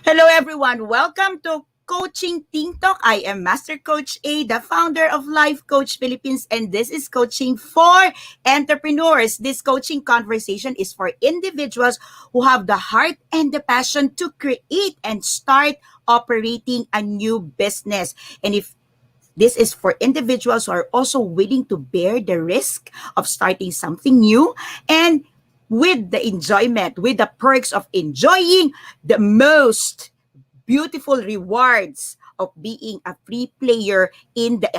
Hello, everyone. Welcome to Coaching Team Talk. I am Master Coach A, the founder of Life Coach Philippines, and this is coaching for entrepreneurs. This coaching conversation is for individuals who have the heart and the passion to create and start operating a new business. And if this is for individuals who are also willing to bear the risk of starting something new and with the enjoyment, with the perks of enjoying the most beautiful rewards of being a free player in the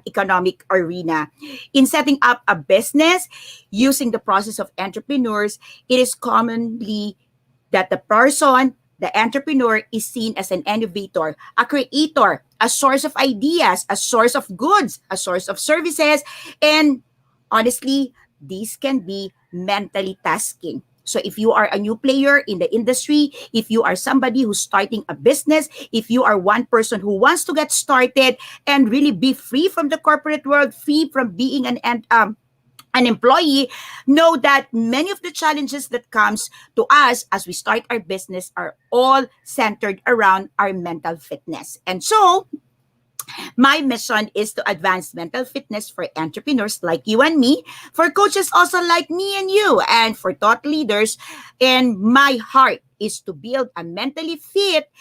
economic arena. In setting up a business using the process of entrepreneurs, it is commonly that the entrepreneur, is seen as an innovator, a creator, a source of ideas, a source of goods, a source of services, and honestly, these can be mentally tasking. So if you are a new player in the industry, if you are somebody who's starting a business, if you are one person who wants to get started and really be free from the corporate world, free from being an employee, know that many of the challenges that comes to us as we start our business are all centered around our mental fitness. And so my mission is to advance mental fitness for entrepreneurs like you and me, for coaches also like me and you, and for thought leaders. And my heart is to build a mentally fit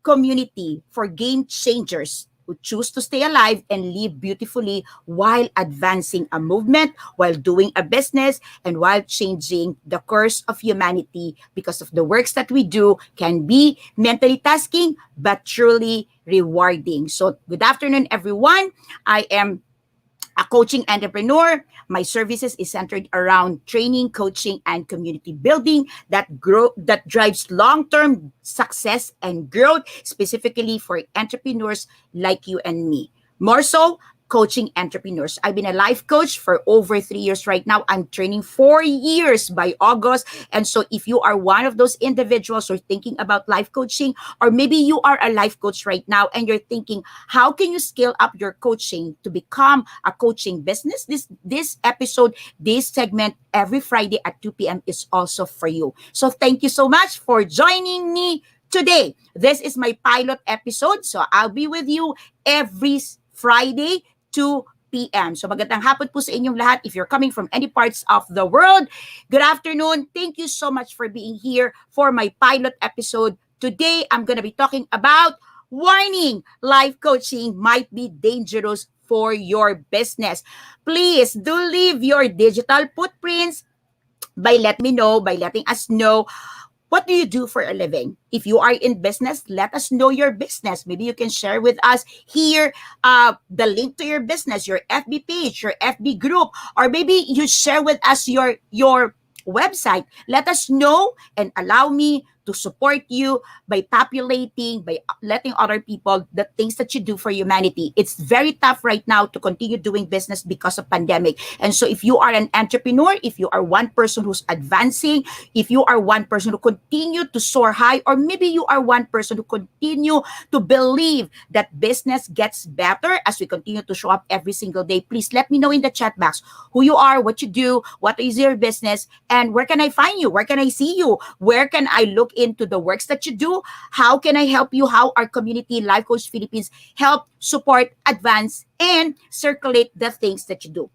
community for game changers who choose to stay alive and live beautifully while advancing a movement, while doing a business, and while changing the course of humanity, because of the works that we do can be mentally tasking but truly rewarding. So, good afternoon, everyone. I am a coaching entrepreneur. My services is centered around training, coaching, and community building that drives long-term success and growth, specifically for entrepreneurs like you and me. More so, coaching entrepreneurs. I've been a life coach for over 3 years right now. I'm training 4 years by August. And so if you are one of those individuals who are thinking about life coaching, or maybe you are a life coach right now and you're thinking, how can you scale up your coaching to become a coaching business? This episode, this segment every Friday at 2 p.m. is also for you. So thank you so much for joining me today. This is my pilot episode. So I'll be with you every Friday, 2 p.m. So magandang hapon po sa inyong lahat if you're coming from any parts of the world. Good afternoon. Thank you so much for being here for my pilot episode. Today, I'm going to be talking about warning, life coaching might be dangerous for your business. Please do leave your digital footprints by letting us know what do you do for a living? If you are in business, let us know your business. Maybe you can share with us here the link to your business, your FB page, your FB group, or maybe you share with us your website. Let us know and allow me to support you by populating, by letting other people the things that you do for humanity. It's very tough right now to continue doing business because of pandemic. And so if you are an entrepreneur, if you are one person who's advancing, if you are one person who continue to soar high, or maybe you are one person who continue to believe that business gets better as we continue to show up every single day, please let me know in the chat box who you are, what you do, what is your business, and where can I find you? Where can I see you? Where can I look into the works that you do? How can I help you? How our community, Life Coach Philippines, help support, advance, and circulate the things that you do.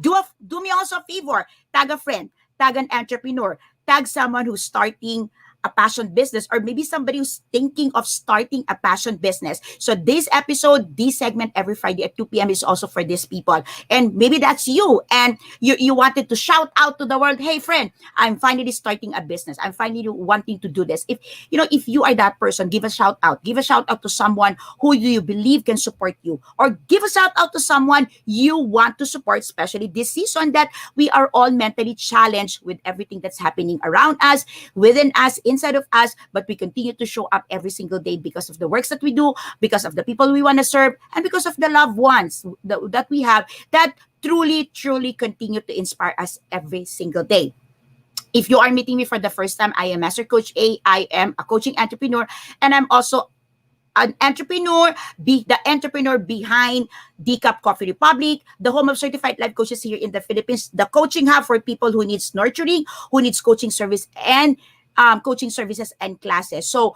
Do me also a favor. Tag a friend, tag an entrepreneur, tag someone who's starting a passion business, or maybe somebody who's thinking of starting a passion business. So this episode, this segment every Friday at 2 p.m. is also for these people. And maybe that's you. And you wanted to shout out to the world, hey friend, I'm finally starting a business. I'm finally wanting to do this. If you are that person, give a shout out. Give a shout out to someone who you believe can support you. Or give a shout out to someone you want to support, especially this season that we are all mentally challenged with everything that's happening around us, within us, inside of us, but we continue to show up every single day because of the works that we do, because of the people we want to serve, and because of the loved ones that we have that truly, truly continue to inspire us every single day. If you are meeting me for the first time, I am Master Coach A. I am a coaching entrepreneur, and I'm also an entrepreneur, the entrepreneur behind Decaf Coffee Republic, the home of certified life coaches here in the Philippines, the coaching hub for people who needs nurturing, who needs coaching service, and coaching services and classes. So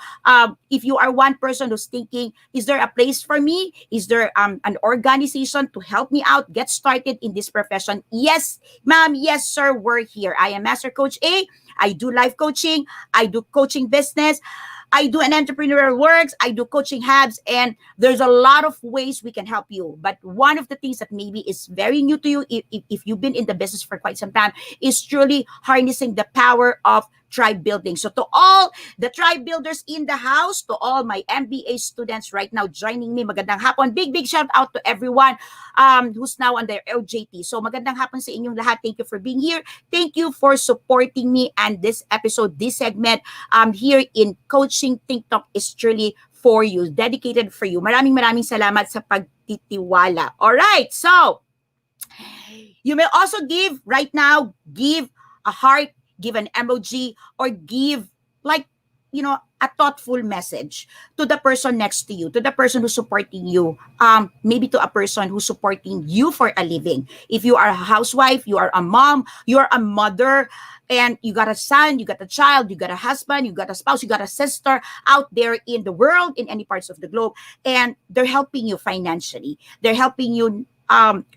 if you are one person who's thinking, is there a place for me? Is there an organization to help me out, get started in this profession? Yes, ma'am. Yes, sir. We're here. I am Master Coach A. I do life coaching. I do coaching business. I do an entrepreneurial works. I do coaching hubs, and there's a lot of ways we can help you. But one of the things that maybe is very new to you, if you've been in the business for quite some time, is truly harnessing the power of tribe building. So to all the tribe builders in the house, to all my MBA students right now joining me, magandang hapon. Big shout out to everyone who's now on their LJT. So magandang hapon sa inyong lahat. Thank you for being here. Thank you for supporting me, and this episode, this segment here in Coaching TikTok is truly for you, dedicated for you. Maraming salamat sa pagtitiwala. All right, so you may also give right now, give a heart, give an emoji, or give like, a thoughtful message to the person next to you, to the person who's supporting you, maybe to a person who's supporting you for a living. If you are a housewife, you are a mom, you are a mother, and you got a son, you got a child, you got a husband, you got a spouse, you got a sister out there in the world, in any parts of the globe, and they're helping you financially. They're helping you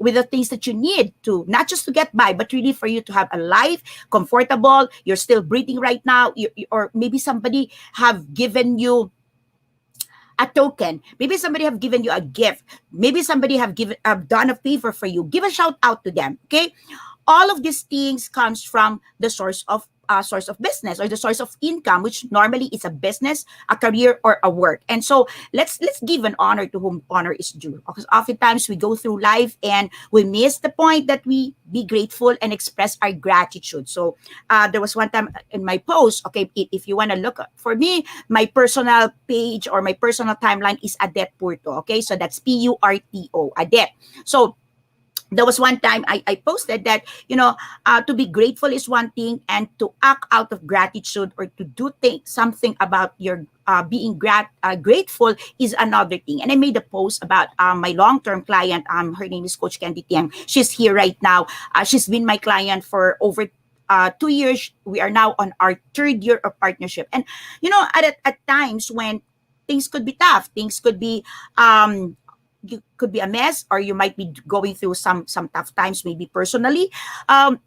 with the things that you need to, not just to get by, but really for you to have a life, comfortable, you're still breathing right now, or maybe somebody have given you a token, maybe somebody have given you a gift, maybe somebody have done a favor for you. Give a shout out to them, okay? All of these things comes from the source of business, or the source of income, which normally is a business, a career, or a work. And so let's give an honor to whom honor is due, because oftentimes we go through life and we miss the point that we be grateful and express our gratitude. So there was one time in my post, okay, if you want to look for me, my personal page or my personal timeline is Adet Purto, okay? So that's Purto, Adet. So there was one time I posted that, to be grateful is one thing, and to act out of gratitude, or to do something about your being grateful is another thing. And I made a post about my long-term client. Her name is Coach Candy Tiang. She's here right now. She's been my client for over 2 years. We are now on our 3rd year of partnership. And, at times when things could be tough, things could be you could be a mess, or you might be going through some tough times, maybe personally,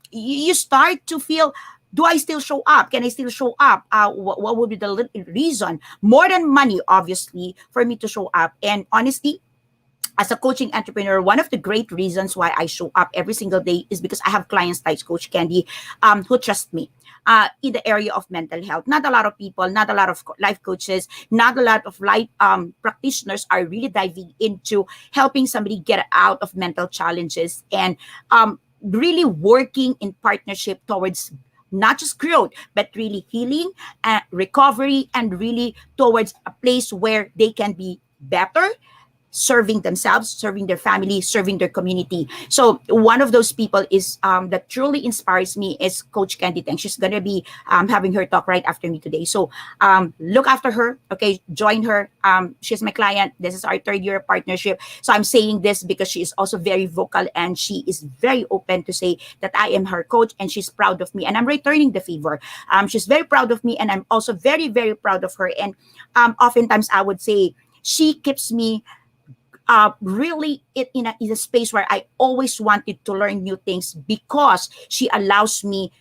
you start to feel, do I still show up? Can I still show up? What would be the reason, more than money, obviously, for me to show up? And honestly, as a coaching entrepreneur, one of the great reasons why I show up every single day is because I have clients like Coach Candy who trust me in the area of mental health. Not a lot of people, not a lot of life coaches, not a lot of life practitioners are really diving into helping somebody get out of mental challenges, and really working in partnership towards not just growth, but really healing and recovery, and really towards a place where they can be better, serving themselves, serving their family, serving their community. So one of those people is that truly inspires me is Coach Candy Tang. She's gonna be having her talk right after me today. So look after her, okay? Join her. She's my client. This is our 3rd year partnership. So I'm saying this because she is also very vocal, and she is very open to say that I am her coach, and she's proud of me, and I'm returning the favor. She's very proud of me, and I'm also very, very proud of her. And oftentimes I would say she keeps me really in a space where I always wanted to learn new things, because she allows me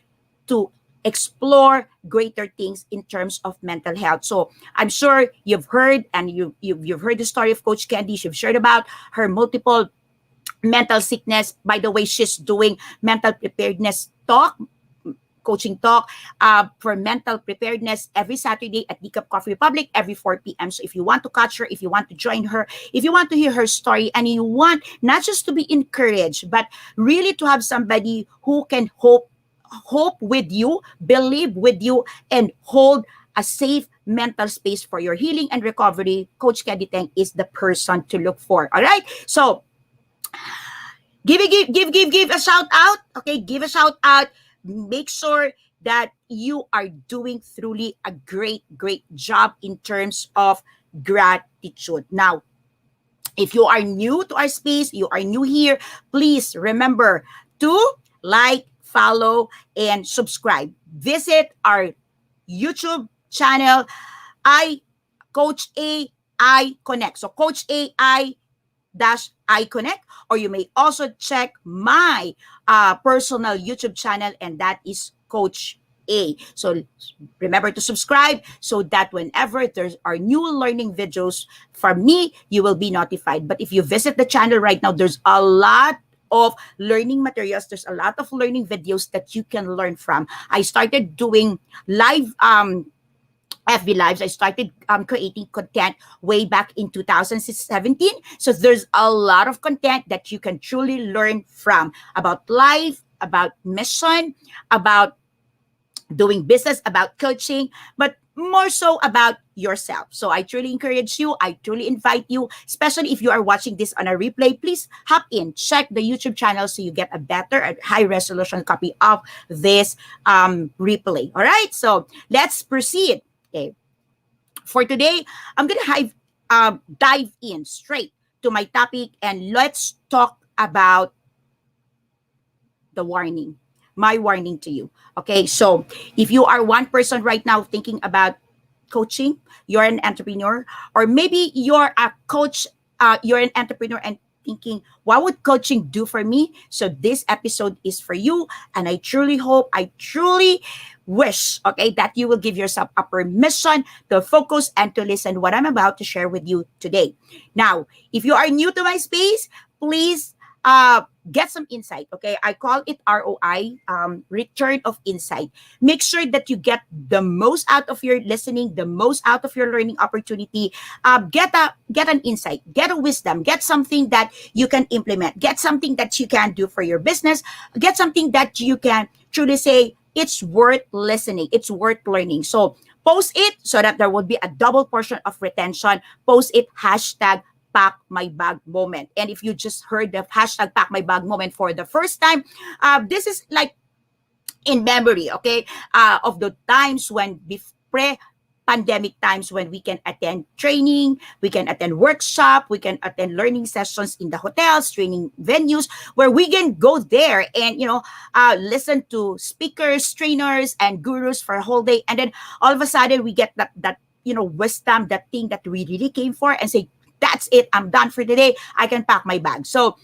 to explore greater things in terms of mental health. So I'm sure you've heard, and you've heard the story of Coach Candy. She's shared about her multiple mental sickness. By the way, she's doing mental preparedness talk, coaching talk for mental preparedness every Saturday at Decaf Coffee Republic every 4 p.m. So if you want to catch her, if you want to join her, if you want to hear her story, and you want not just to be encouraged, but really to have somebody who can hope with you, believe with you, and hold a safe mental space for your healing and recovery, Coach Candy Tang is the person to look for. All right? So give a shout out. Okay, give a shout out. Make sure that you are doing truly a great job in terms of gratitude. Now, if you are new to our space, you are new here, please remember to like, follow, and subscribe. Visit our YouTube channel, I Coach A I Connect. So Coach A I Connect, or you may also check my personal YouTube channel, and that is Coach A. So remember to subscribe so that whenever there are new learning videos from me, you will be notified. But if you visit the channel right now, there's a lot of learning materials. There's a lot of learning videos that you can learn from. I started doing live FB Lives. I started creating content way back in 2017. So there's a lot of content that you can truly learn from about life, about mission, about doing business, about coaching, but more so about yourself. So I truly encourage you, I truly invite you, especially if you are watching this on a replay, please hop in, check the YouTube channel so you get a better, a high resolution copy of this replay. All right, so let's proceed. Okay. For today, I'm going to dive in straight to my topic, and let's talk about the warning. My warning to you. Okay, so if you are one person right now thinking about coaching, you're an entrepreneur, or maybe you're a coach, you're an entrepreneur and thinking, what would coaching do for me? So this episode is for you, and I truly hope, I truly wish, okay, that you will give yourself a permission to focus and to listen what I'm about to share with you today. Now, if you are new to my space, please get some insight. Okay, I call it ROI, return of insight. Make sure that you get the most out of your listening, the most out of your learning opportunity. Get an insight, get a wisdom, get something that you can implement, get something that you can do for your business, get something that you can truly say it's worth listening, it's worth learning. So post it so that there will be a double portion of retention. Post it hashtag pack my bag moment. And if you just heard the hashtag pack my bag moment for the first time, this is like in memory, okay, of the times when pre-pandemic times when we can attend training, we can attend workshop, we can attend learning sessions in the hotels, training venues, where we can go there and, listen to speakers, trainers, and gurus for a whole day. And then all of a sudden we get that wisdom, that thing that we really came for, and say, that's it, I'm done for today, I can pack my bag. So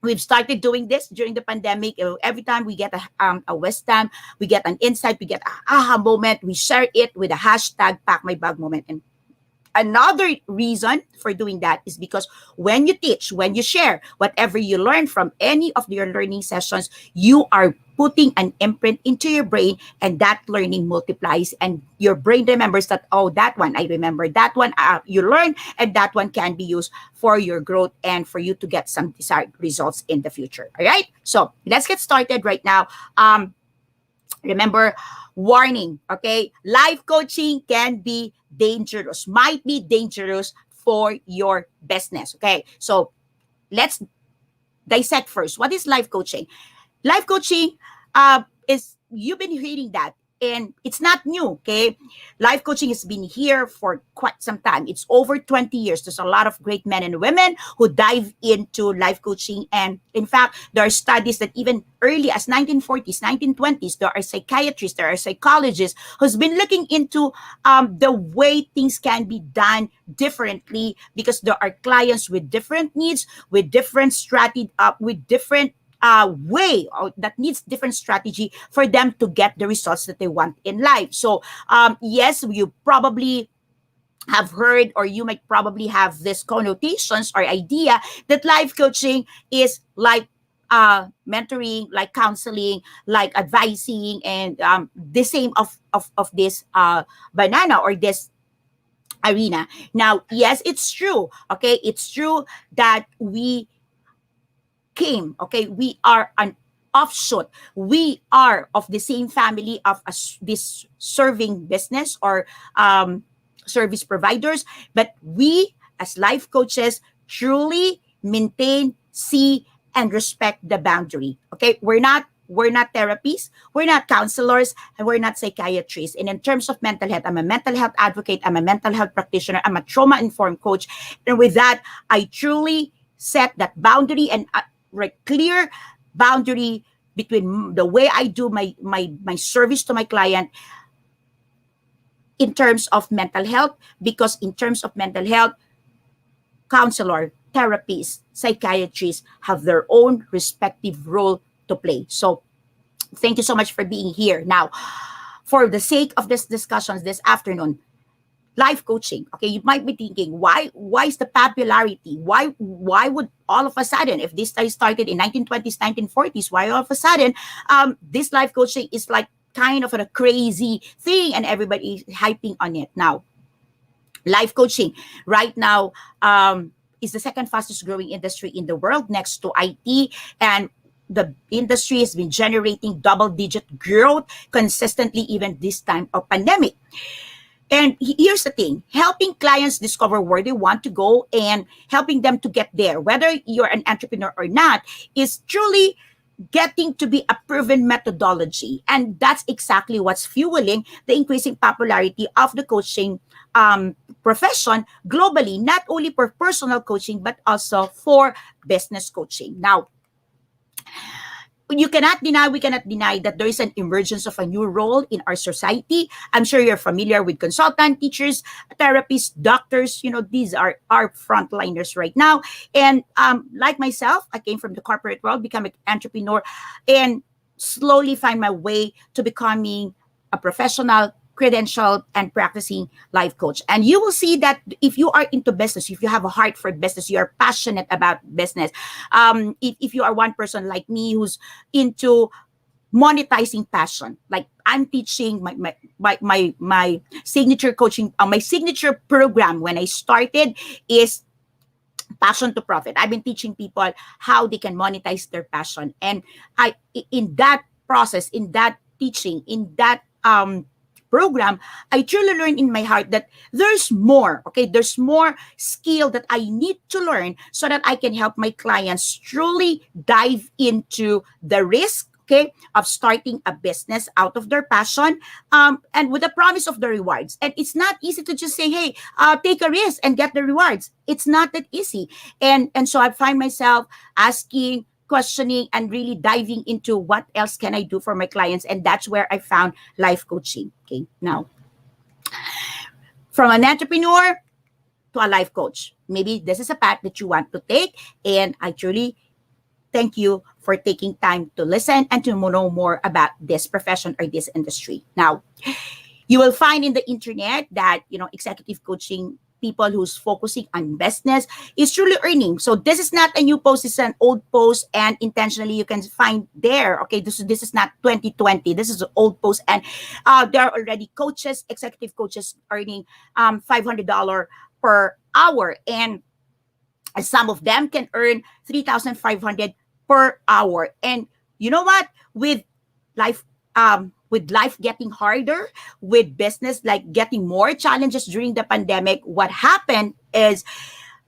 we've started doing this during the pandemic. Every time we get a wisdom, we get an insight, we get an aha moment, we share it with a hashtag pack my bag moment. And another reason for doing that is because when you teach, when you share whatever you learn from any of your learning sessions, you are putting an imprint into your brain, and that learning multiplies, and your brain remembers that, oh, that one, I remember that one, you learn, and that one can be used for your growth and for you to get some desired results in the future. All right, so let's get started right now. Remember, warning, okay? Life coaching can be dangerous, might be dangerous for your business, okay? So let's dissect first. What is life coaching? Life coaching is, you've been hearing that, and it's not new, okay? Life coaching has been here for quite some time. It's over 20 years. There's a lot of great men and women who dive into life coaching. And in fact, there are studies that even early as 1940s, 1920s, there are psychiatrists, there are psychologists who's been looking into the way things can be done differently, because there are clients with different needs, with different strategy, with different way, or that needs different strategy for them to get the results that they want in life. So yes, you probably have heard, or you might probably have this connotations or idea that life coaching is like mentoring, like counseling, like advising, and the same of this banana or this arena. Now, yes, it's true. Okay, it's true that we came, okay, we are an offshoot, we are of the same family of this serving business or service providers, but we as life coaches truly maintain, see, and respect the boundary. Okay, we're not therapists, we're not counselors, and we're not psychiatrists. And in terms of mental health, I'm a mental health advocate, I'm a mental health practitioner, I'm a trauma-informed coach. And with that, I truly set that boundary and clear boundary between the way I do my service to my client in terms of mental health, because in terms of mental health, counselor, therapists, psychiatrists have their own respective role to play. So thank you so much for being here. Now, for the sake of this discussions this afternoon, life coaching. Okay, you might be thinking, why is the popularity? Why would all of a sudden, if this study started in 1920s, 1940s, why all of a sudden this life coaching is like kind of a crazy thing and everybody is hyping on it now? Life coaching right now is the second fastest growing industry in the world next to IT, and the industry has been generating double digit growth consistently even this time of pandemic. And here's the thing, helping clients discover where they want to go and helping them to get there, whether you're an entrepreneur or not, is truly getting to be a proven methodology. And that's exactly what's fueling the increasing popularity of the coaching profession globally, not only for personal coaching, but also for business coaching. Now, we cannot deny that there is an emergence of a new role in our society. I'm sure you're familiar with consultant, teachers, therapists, doctors. These are our frontliners right now. And like myself, I came from the corporate world, become an entrepreneur, and slowly find my way to becoming a professional, credentialed, and practicing life coach. And you will see that if you are into business, if you have a heart for business, you're passionate about business. If you are one person like me who's into monetizing passion, like I'm teaching my signature coaching, my signature program when I started is passion to profit. I've been teaching people how they can monetize their passion. And in that process, in that teaching, in that program, I truly learned in my heart that there's more, okay? There's more skill that I need to learn so that I can help my clients truly dive into the risk, okay, of starting a business out of their passion, and with the promise of the rewards. And it's not easy to just say, hey, take a risk and get the rewards. It's not that easy. And so I find myself asking, questioning, and really diving into what else can I do for my clients. And that's where I found life coaching. Okay, now, from an entrepreneur to a life coach, maybe this is a path that you want to take. And I truly thank you for taking time to listen and to know more about this profession or this industry. Now, you will find in the internet that, executive coaching, people who's focusing on business is truly earning. So this is not a new post, it's an old post, and intentionally you can find there. Okay, this is not 2020. This is an old post, and there are already coaches, executive coaches earning $500 per hour, and some of them can earn 3,500 per hour. And you know what? Life with life getting harder, with business like getting more challenges during the pandemic, what happened is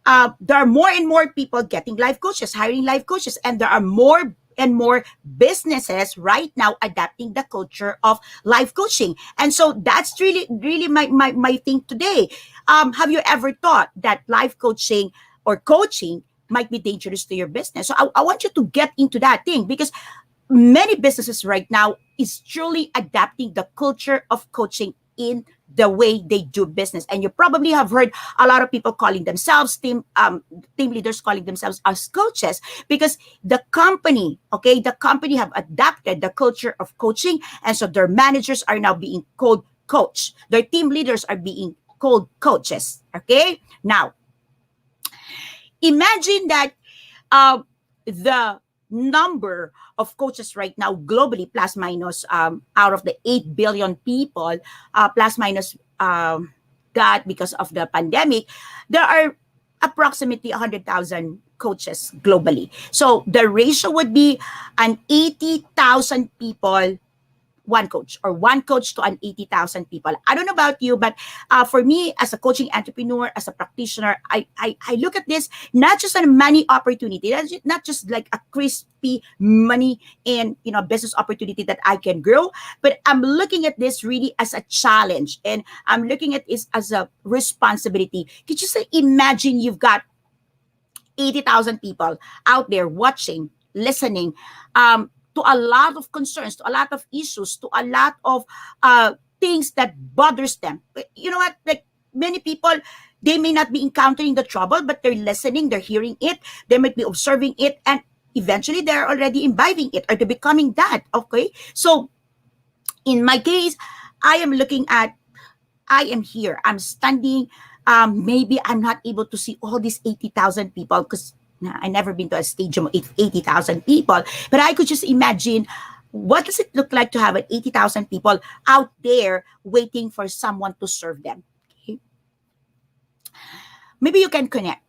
there are more and more people getting life coaches, hiring life coaches, and there are more and more businesses right now adapting the culture of life coaching. And so that's really my thing today. Have you ever thought that life coaching or coaching might be dangerous to your business? So I want you to get into that thing, because many businesses right now is truly adapting the culture of coaching in the way they do business. And you probably have heard a lot of people calling themselves team leaders, calling themselves as coaches, because the company have adapted the culture of coaching, and so their managers are now being called coach, their team leaders are being called coaches. Okay, now imagine that the number of coaches right now globally, plus minus, out of the 8 billion people, plus minus that because of the pandemic, there are approximately 100,000 coaches globally. So the ratio would be an 80,000 people, one coach, or one coach to an 80,000 people. I don't know about you, but for me as a coaching entrepreneur, as a practitioner, I look at this not just as a money opportunity, not just like a crispy money and business opportunity that I can grow, but I'm looking at this really as a challenge, and I'm looking at this as a responsibility. Could you say, imagine you've got 80,000 people out there watching, listening, to a lot of concerns, to a lot of issues, to a lot of things that bothers them. You know what? Like many people, they may not be encountering the trouble, but they're listening, they're hearing it, they might be observing it, and eventually they're already imbibing it or they're becoming that. Okay. So in my case, I am looking at, I am here, I'm standing. Maybe I'm not able to see all these 80,000 people because I never been to a stadium of 80,000 people, but I could just imagine what does it look like to have an 80,000 people out there waiting for someone to serve them. Okay? Maybe you can connect.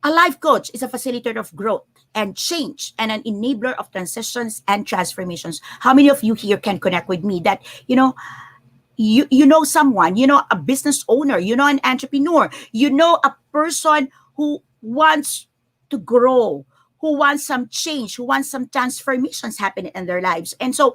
A life coach is a facilitator of growth and change and an enabler of transitions and transformations. How many of you here can connect with me that, you know someone, you know a business owner, you know an entrepreneur, you know a person who wants to grow, who wants some change, who wants some transformations happening in their lives. And so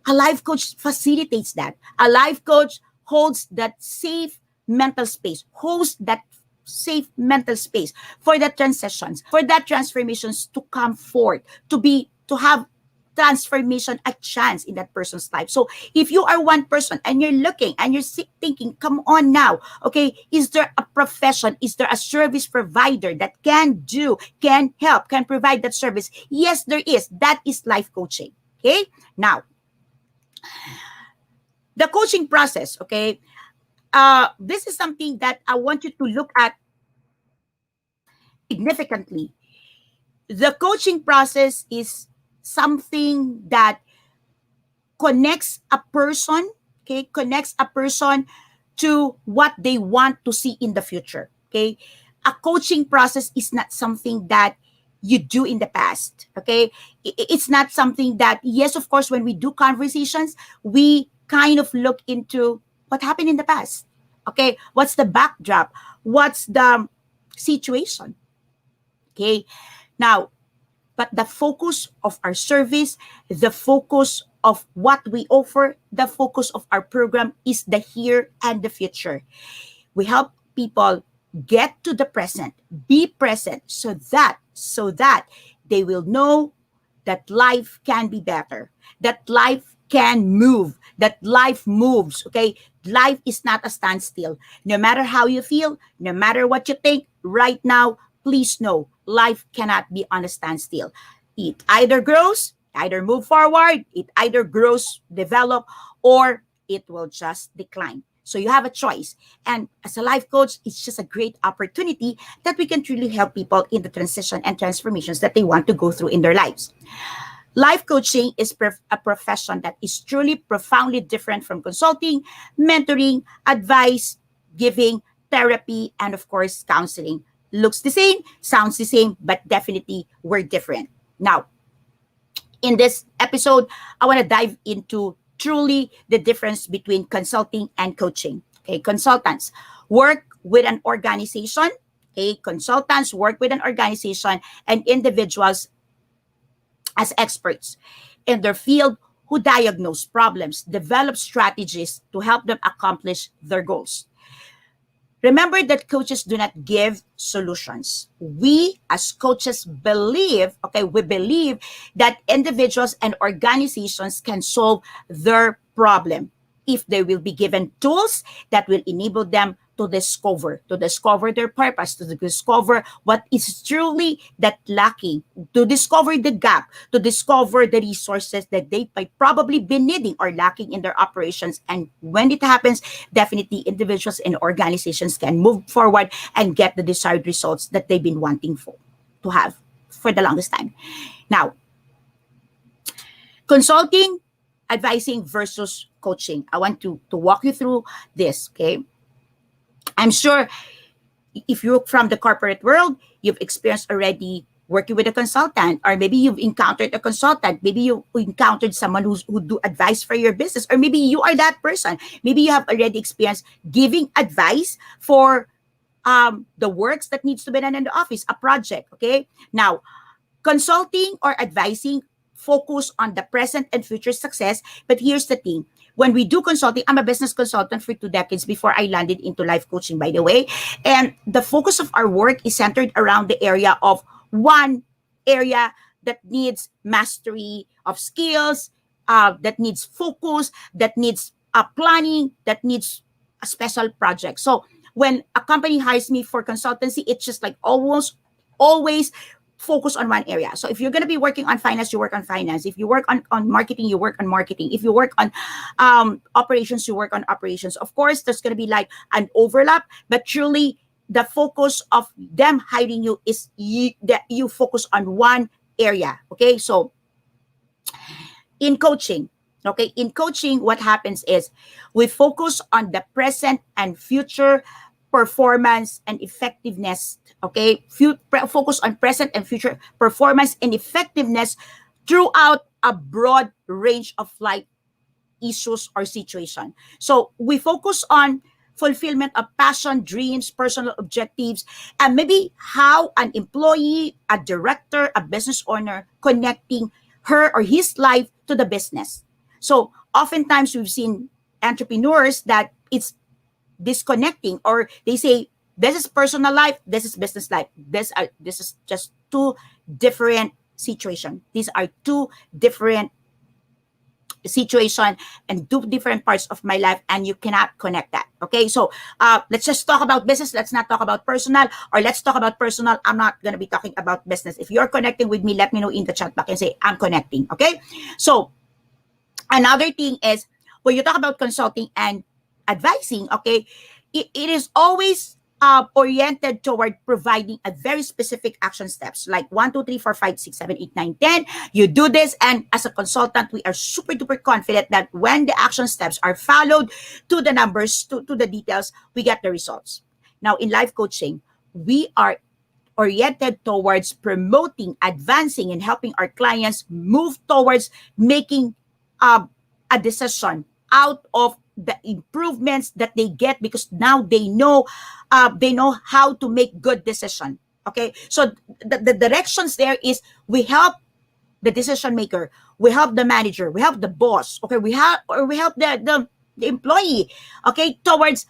a life coach facilitates that. A life coach holds that safe mental space, holds that safe mental space for the transitions, for that transformations to come forth, to have transformation a chance in that person's life. So if you are one person and you're looking and you're thinking, come on now, okay, is there a profession, is there a service provider that can help, can provide that service? Yes, there is. That is life coaching. Okay. Now, the coaching process, okay, this is something that I want you to look at significantly. The coaching process is something that connects a person, okay, connects a person to what they want to see in the future, okay? A coaching process is not something that you do in the past, okay? It's not something that, yes, of course, when we do conversations, we kind of look into what happened in the past, okay? What's the backdrop? What's the situation, okay? Now, but the focus of our service, the focus of what we offer, the focus of our program is the here and the future. We help people get to the present, be present so that they will know that life can be better, that life can move, that life moves, okay? Life is not a standstill. No matter how you feel, no matter what you think right now, please know life cannot be on a standstill. It either grows, either move forward, it either grows, develop, or it will just decline. So you have a choice. And as a life coach, it's just a great opportunity that we can truly help people in the transition and transformations that they want to go through in their lives. Life coaching is a profession that is truly profoundly different from consulting, mentoring, advice, giving, therapy, and of course, counseling. Looks the same, sounds the same, but definitely we're different. Now, in this episode, I want to dive into truly the difference between consulting and coaching. Okay, consultants work with an organization. Okay, consultants work with an organization and individuals as experts in their field who diagnose problems, develop strategies to help them accomplish their goals. Remember that coaches do not give solutions. We as coaches believe, okay, we believe that individuals and organizations can solve their problem if they will be given tools that will enable them to discover their purpose, to discover what is truly that lacking, to discover the gap, to discover the resources that they might probably be needing or lacking in their operations. And when it happens, definitely individuals and organizations can move forward and get the desired results that they've been wanting to have for the longest time. Now, consulting, advising versus coaching. I want to walk you through this, okay? I'm sure if you're from the corporate world, you've experienced already working with a consultant, or maybe you've encountered a consultant, maybe you encountered someone who do advice for your business, or maybe you are that person. Maybe you have already experienced giving advice for the works that needs to be done in the office, a project, okay? Now, consulting or advising focus on the present and future success. But here's the thing. When we do consulting, I'm a business consultant for 2 decades before I landed into life coaching, by the way. And the focus of our work is centered around the area of one area that needs mastery of skills, that needs focus, that needs planning that needs a special project. So when a company hires me for consultancy, it's just like almost always focus on one area. So if you're going to be working on finance, you work on finance. If you work on marketing, you work on marketing. If you work on operations, you work on operations. Of course, there's going to be like an overlap, but truly the focus of them hiring you is that you focus on one area. Okay, so in coaching, what happens is we focus on the present and future performance and effectiveness. Okay, focus on present and future performance and effectiveness throughout a broad range of life issues or situation. So we focus on fulfillment of passion, dreams, personal objectives, and maybe how an employee, a director, a business owner connecting her or his life to the business. So oftentimes we've seen entrepreneurs that it's disconnecting, or they say this is personal life, this is business life. This is just two different situations. These are two different situation and two different parts of my life, and you cannot connect that. Okay, so let's just talk about business. Let's not talk about personal, or let's talk about personal. I'm not going to be talking about business. If you're connecting with me, let me know in the chat box and say I'm connecting. Okay, so another thing is when you talk about consulting and advising, okay, it is always oriented toward providing a very specific action steps like 1, 2, 3, 4, 5, 6, 7, 8, 9, 10. You do this, and as a consultant, we are super duper confident that when the action steps are followed to the numbers, to the details, we get the results. Now, in life coaching, we are oriented towards promoting, advancing, and helping our clients move towards making a decision out of the improvements that they get, because now they know how to make good decision. Okay, so the directions there is we help the decision maker, we help the manager, we help the boss. Okay, we help the employee. Okay, towards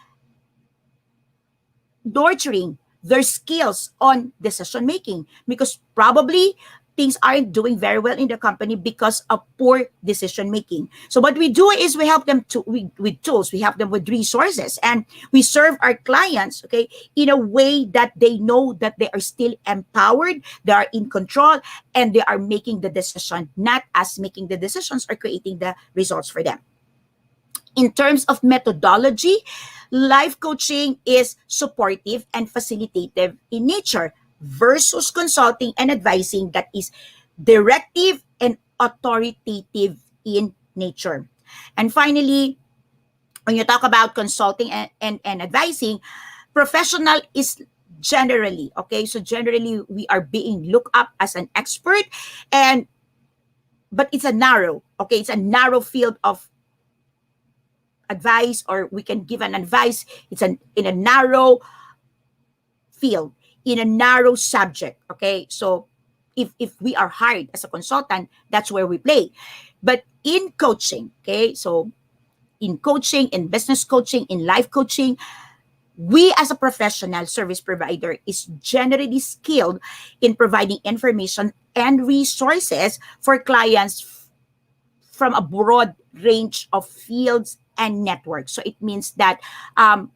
nurturing their skills on decision making, because probably things aren't doing very well in the company because of poor decision making. So what we do is we help them with tools, we help them with resources, and we serve our clients, okay, in a way that they know that they are still empowered, they are in control, and they are making the decision, not us making the decisions or creating the results for them. In terms of methodology, life coaching is supportive and facilitative in nature versus consulting and advising that is directive and authoritative in nature. And finally, when you talk about consulting and advising, professional is generally, okay, so generally we are being looked up as an expert, and but it's a narrow, okay, it's a narrow field of advice, or we can give an advice. It's in a narrow field, in a narrow subject. Okay, so if we are hired as a consultant, that's where we play. But in coaching, okay, so in coaching, in business coaching, in life coaching, we as a professional service provider is generally skilled in providing information and resources for clients from a broad range of fields and networks. So it means that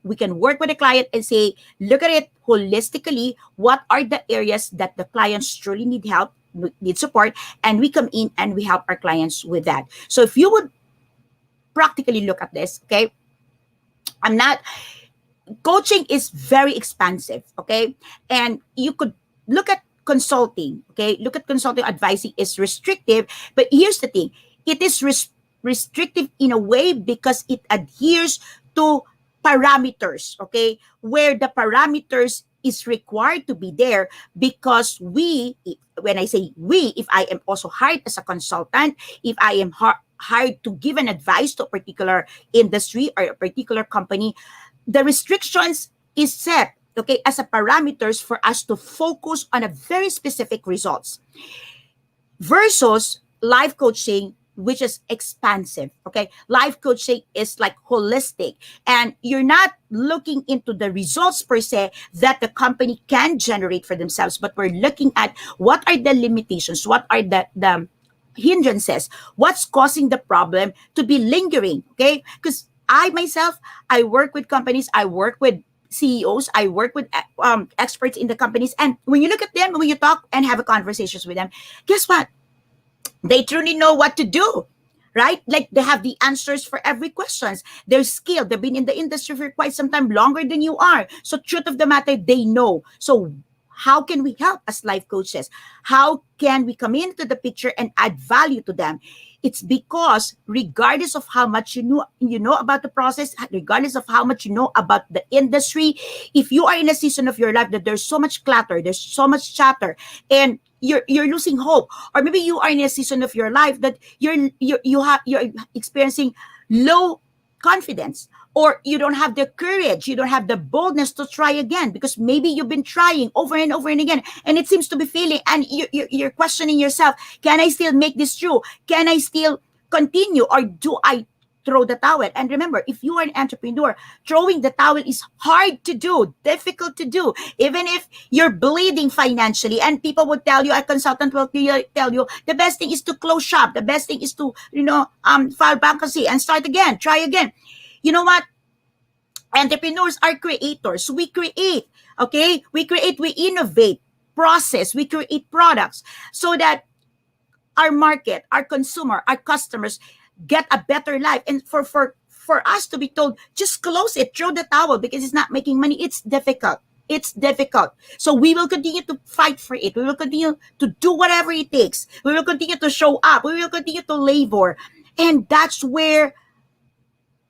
we can work with a client and say, look at it holistically. What are the areas that the clients truly need help, need support, and we come in and we help our clients with that. So if you would practically look at this, okay, coaching is very expansive, okay, and you could look at consulting, okay, look at consulting. Advising is restrictive, but here's the thing, it is restrictive in a way because it adheres to parameters, okay, where the parameters is required to be there because when I say we, if I am also hired as a consultant, if I am hired to give an advice to a particular industry or a particular company, the restrictions is set, okay, as a parameters for us to focus on a very specific results versus life coaching, which is expansive. Okay, life coaching is like holistic, and you're not looking into the results per se that the company can generate for themselves, but we're looking at what are the limitations, what are the hindrances, what's causing the problem to be lingering. Okay, because I myself, I work with companies, I work with CEOs, I work with experts in the companies. And when you look at them, when you talk and have a conversations with them, guess what? They truly know what to do, right? Like they have the answers for every questions. They're skilled. They've been in the industry for quite some time, longer than you are. So truth of the matter, they know. So how can we help as life coaches? How can we come into the picture and add value to them? It's because regardless of how much you know about the process, regardless of how much you know about the industry, if you are in a season of your life that there's so much clutter, there's so much chatter, and you're losing hope, or maybe you are in a season of your life that you're experiencing low confidence, or you don't have the courage, you don't have the boldness to try again because maybe you've been trying over and over and again and it seems to be failing, and you're questioning yourself, can I still make this through, can I still continue, or do I throw the towel? And remember, if you are an entrepreneur, throwing the towel is hard to do, difficult to do, even if you're bleeding financially. And people would tell you, a consultant will tell you, the best thing is to close shop, the best thing is to file bankruptcy and start again, try again. You know what? Entrepreneurs are creators. We create, okay? We create, we innovate, process, we create products so that our market, our consumer, our customers get a better life. And for us to be told, just close it, throw the towel because it's not making money, it's difficult. It's difficult. So we will continue to fight for it. We will continue to do whatever it takes. We will continue to show up. We will continue to labor. And that's where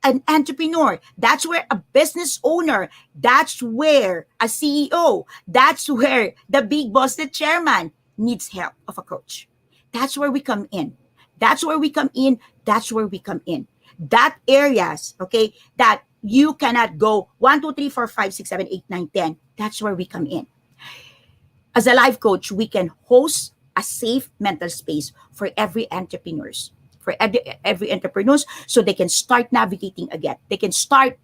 an entrepreneur, that's where a business owner, that's where a CEO, that's where the big boss, the chairman, needs help of a coach. That's where we come in. That's where we come in. That's where we come in. That areas, okay, that you cannot go 1, 2, 3, 4, 5, 6, 7, 8, 9, 10. That's where we come in. As a life coach, we can host a safe mental space for every entrepreneurs, for every entrepreneurs, so they can start navigating again. They can start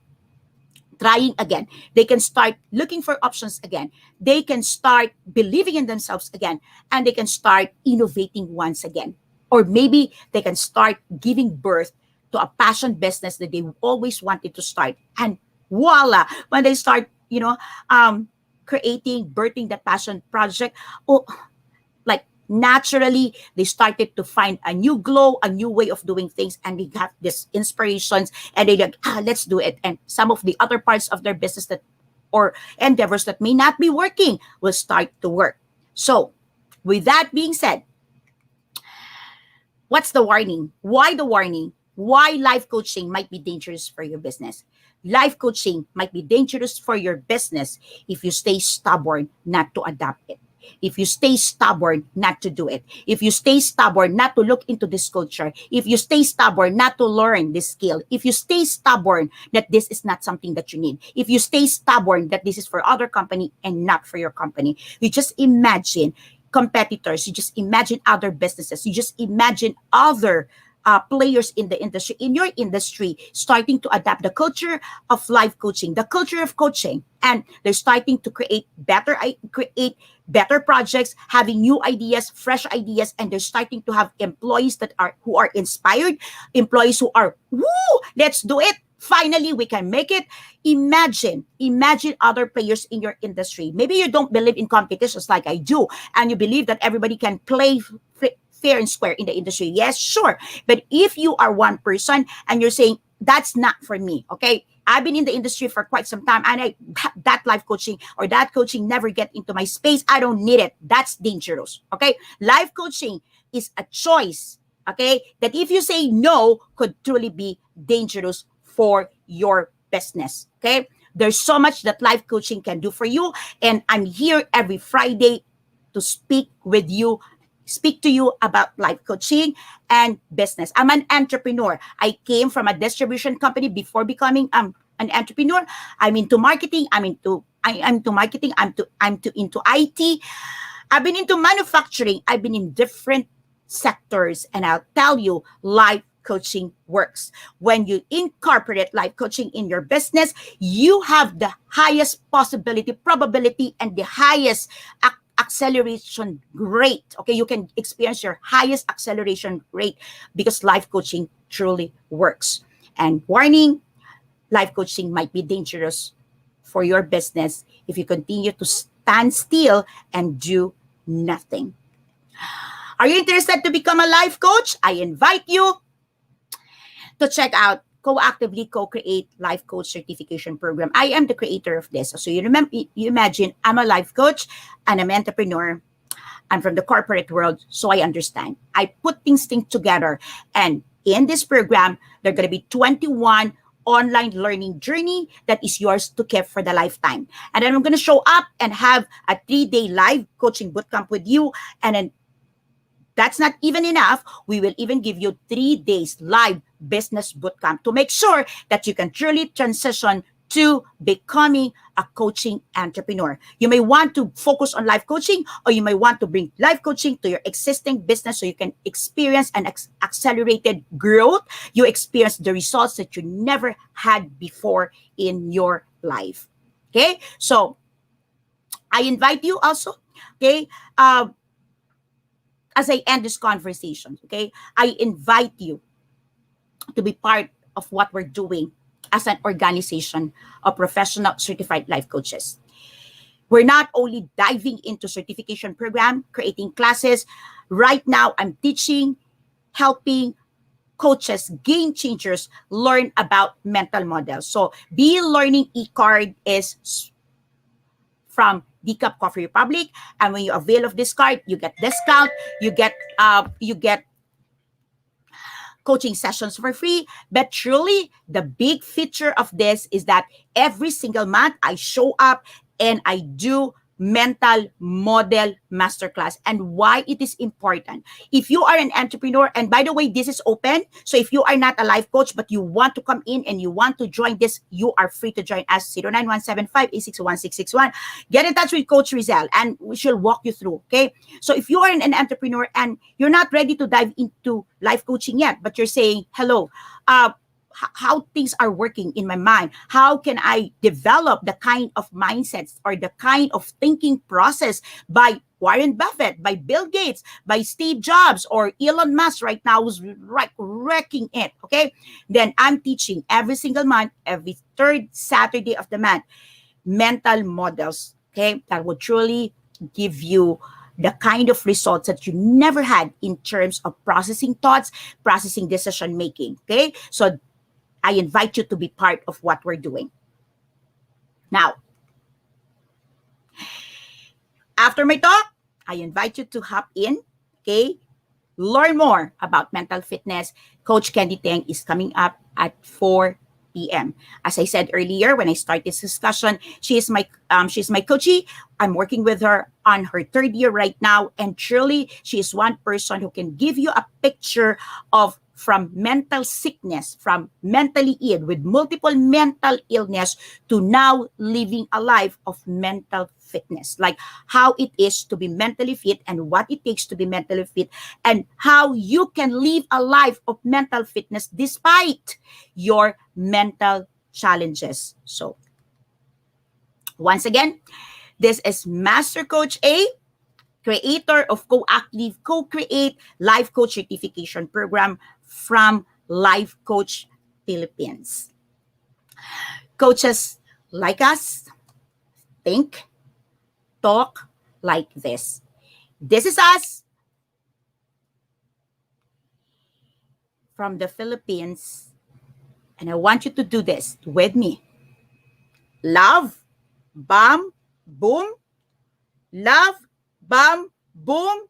trying again. They can start looking for options again. They can start believing in themselves again, and they can start innovating once again. Or maybe they can start giving birth to a passion business that they always wanted to start. And voila, when they start, creating, birthing that passion project, oh, like naturally they started to find a new glow, a new way of doing things, and they got this inspirations, and they like, let's do it. And some of the other parts of their business that or endeavors that may not be working will start to work. So with that being said, what's the warning? Why the warning? Why life coaching might be dangerous for your business? Life coaching might be dangerous for your business if you stay stubborn not to adapt it. If you stay stubborn not to do it. If you stay stubborn not to look into this culture. If you stay stubborn not to learn this skill. If you stay stubborn that this is not something that you need. If you stay stubborn that this is for other company and not for your company. You just imagine competitors. You just imagine other businesses. You just imagine other players in the industry, in your industry, starting to adapt the culture of life coaching, the culture of coaching, and they're starting to create better projects, having new ideas, fresh ideas, and they're starting to have employees who are inspired, employees who are, woo, let's do it. Finally, we can make it. Imagine other players in your industry. Maybe you don't believe in competitions like I do, and you believe that everybody can play fair and square in the industry. Yes, sure. But if you are one person and you're saying, that's not for me, okay? I've been in the industry for quite some time, and that life coaching or that coaching never get into my space. I don't need it. That's dangerous, okay? Life coaching is a choice, okay? That if you say no, could truly be dangerous for your business, okay? There's so much that life coaching can do for you, and I'm here every Friday to speak to you about life coaching and business. I'm an entrepreneur. I came from a distribution company before becoming an entrepreneur. I'm into marketing. I'm into marketing. Into IT. I've been into manufacturing. I've been in different sectors, and I'll tell you, life coaching works. When you incorporate life coaching in your business, you have the highest probability, and the highest acceleration rate. Okay, you can experience your highest acceleration rate because life coaching truly works. And warning, life coaching might be dangerous for your business if you continue to stand still and do nothing. Are you interested to become a life coach? I invite you to check out Co-Actively Co-Create Life Coach Certification Program. I am the creator of this. So you imagine I'm a life coach and I'm an entrepreneur. I'm from the corporate world, so I understand. I put things together. And in this program, there are going to be 21 online learning journey that is yours to keep for the lifetime. And then I'm going to show up and have a 3-day live coaching bootcamp with you. And then that's not even enough. We will even give you 3 days live business bootcamp to make sure that you can truly transition to becoming a coaching entrepreneur. You may want to focus on life coaching, or you may want to bring life coaching to your existing business so you can experience an accelerated growth. You experience the results that you never had before in your life. Okay? So, I invite you also, okay, as I end this conversation, okay, I invite you to be part of what we're doing as an organization of professional certified life coaches. We're not only diving into certification program, creating classes. Right now, I'm teaching, helping coaches, game changers, learn about mental models. So, Be Learning e-card is from Decaf Coffee Republic, and when you avail of this card, you get discount, you get coaching sessions for free. But truly, the big feature of this is that every single month I show up and I do mental model masterclass, and why it is important. If you are an entrepreneur, and by the way, this is open. So if you are not a life coach, but you want to come in and you want to join this, you are free to join us. 09175-861-661. Get in touch with Coach Rizal and we shall walk you through. Okay. So if you are an entrepreneur and you're not ready to dive into life coaching yet, but you're saying, hello, how things are working in my mind. How can I develop the kind of mindsets or the kind of thinking process by Warren Buffett, by Bill Gates, by Steve Jobs, or Elon Musk right now who's wrecking it, okay? Then I'm teaching every single month, every third Saturday of the month, mental models, okay? That will truly give you the kind of results that you never had in terms of processing thoughts, processing decision making, okay? So I invite you to be part of what we're doing. Now, after my talk, I invite you to hop in, okay? Learn more about mental fitness. Coach Candy Teng is coming up at 4 p.m. As I said earlier, when I start this discussion, she's my coachee. I'm working with her on her 3rd year right now, and truly, she is one person who can give you a picture of from mental sickness, from mentally ill with multiple mental illness to now living a life of mental fitness, like how it is to be mentally fit and what it takes to be mentally fit and how you can live a life of mental fitness despite your mental challenges. So, once again, this is Master Coach A, creator of Co-Active Co-Create Life Coach Certification Program from Life Coach Philippines. Coaches like us think, talk like this. This is us from the Philippines, and I want you to do this with me. Love, bam, boom. Love, bam, boom.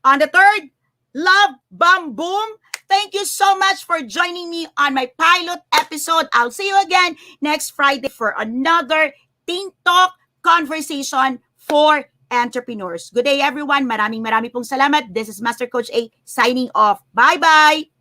On the 3rd, love, bam, boom. Thank you so much for joining me on my pilot episode. I'll see you again next Friday for another Think Talk conversation for entrepreneurs. Good day, everyone. Maraming pong salamat. This is Master Coach A signing off. Bye-bye.